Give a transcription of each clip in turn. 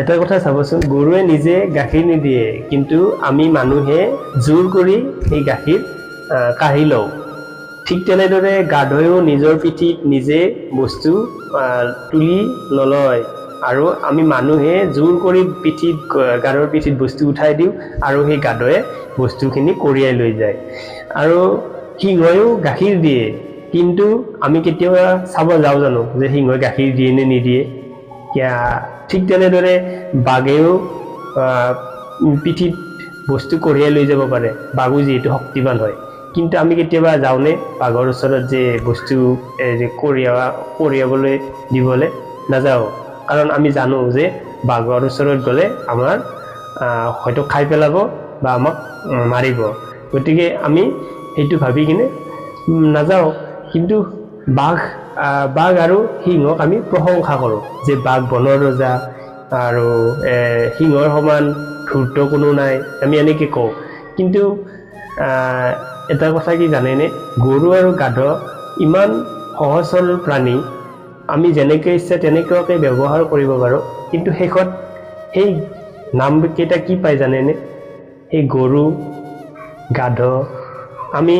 এটা কথা চাবচোন, গৰুৱে নিজে গাখীৰ নিদিয়ে, কিন্তু আমি মানুহে জোৰ কৰি সেই গাখীৰ কাঢ়ি লওঁ। ঠিক তেনেদৰে গাধৈও নিজৰ পিঠিত নিজে বস্তু তুলি নলয়, আৰু আমি মানুহে জোৰ কৰি গাধৰ পিঠিত বস্তু উঠাই দিওঁ, আৰু সেই গাধৱে বস্তুখিনি কঢ়িয়াই লৈ যায়। আৰু সিংহয়ো গাখীৰ দিয়ে, কিন্তু আমি কেতিয়াবা চাব যাওঁ জানো যে সিংহই গাখীৰ দিয়ে নে নিদিয়ে? ঠিক তেনেদৰে বাঘেও পিঠিত বস্তু কঢ়িয়াই লৈ যাব পাৰে, বাঘো যিহেতু শক্তিবান হয়। কিন্তু আমি কেতিয়াবা যাওঁনে বাঘৰ ওচৰত যে বস্তু কঢ়িয়াবলৈ দিবলৈ? নাযাওঁ, কাৰণ আমি জানো যে বাঘৰ ওচৰত গ'লে আমাৰ হয়তো খাই পেলাব বা আমাক মাৰিব। গতিকে আমি সেইটো ভাবি কিনে নাযাওঁ। কিন্তু বাঘ আৰু সিংহক আমি প্ৰশংসা কৰোঁ যে বাঘ বনৰ ৰজা, আৰু সিংহৰ সমান ধূৰ্ত কোনো নাই, আমি এনেকৈ কওঁ। কিন্তু এটা কথা কি জানেনে, গৰু আৰু গাধ ইমান সহজ সৰল প্ৰাণী, আমি যেনেকৈ ইচ্ছা তেনেকুৱাকৈ ব্যৱহাৰ কৰিব পাৰোঁ, কিন্তু শেষত সেই নামকেইটা কি পায় জানেনে? সেই গৰু, গাধ, আমি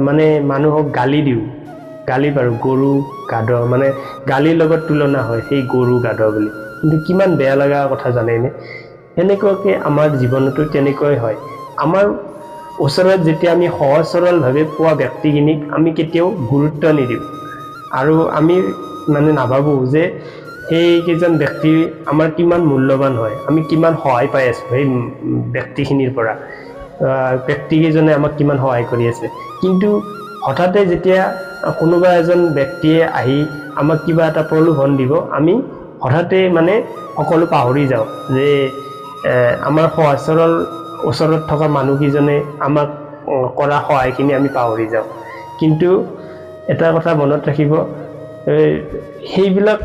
মানে মানুহক গালি দিওঁ, গালি পাৰোঁ, গৰু গাধ, মানে গালিৰ লগত তুলনা হয় সেই গৰু গাধ বুলি। কিন্তু কিমান বেয়া লগা কথা জানেনে? সেনেকুৱাকৈ আমাৰ জীৱনতো তেনেকুৱাই হয়। আমাৰ ওচৰত যেতিয়া আমি সহজ সৰলভাৱে পোৱা ব্যক্তিখিনিক আমি কেতিয়াও গুৰুত্ব নিদিওঁ, আৰু আমি মানে নাভাবোঁ যে সেইকেইজন ব্যক্তি আমাৰ কিমান মূল্যৱান হয়, আমি কিমান সহায় পাই আছোঁ সেই ব্যক্তিখিনিৰ পৰা, ব্যক্তিকেইজনে আমাক কিমান সহায় কৰি আছে। কিন্তু হঠাতে যেতিয়া কোনোবা এজন ব্যক্তিয়ে আহি আমাক কিবা এটা প্ৰলোভন দিব, আমি হঠাতে মানে সকলো পাহৰি যাওঁ যে আমাৰ সহজ সৰল ওচৰত থকা মানুহকেইজনে আমাক কৰা সহায়খিনি আমি পাহৰি যাওঁ। কিন্তু এটা কথা মনত ৰাখিব, সেইবিলাক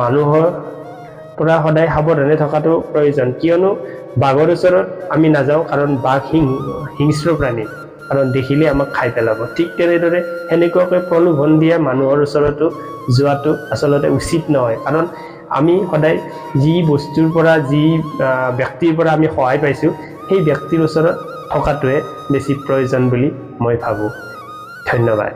মানুহৰ পৰা সদায় সাৱধানে থকাটো প্ৰয়োজন। কিয়নো বাঘৰ ওচৰত আমি নাযাওঁ, কাৰণ বাঘ হিংস্ৰ প্ৰাণী, কাৰণ দেখিলে আমাক খাই পেলাব। ঠিক তেনেদৰে সেনেকুৱাকৈ প্ৰলোভন দিয়া মানুহৰ ওচৰতো যোৱাটো আচলতে উচিত নহয়, কাৰণ আমি সদায় যি বস্তুৰ পৰা, যি ব্যক্তিৰ পৰা আমি সহায় পাইছোঁ, সেই ব্যক্তিৰ ওচৰত থকাটোৱে বেছি প্ৰয়োজন বুলি মই ভাবোঁ। ধন্যবাদ।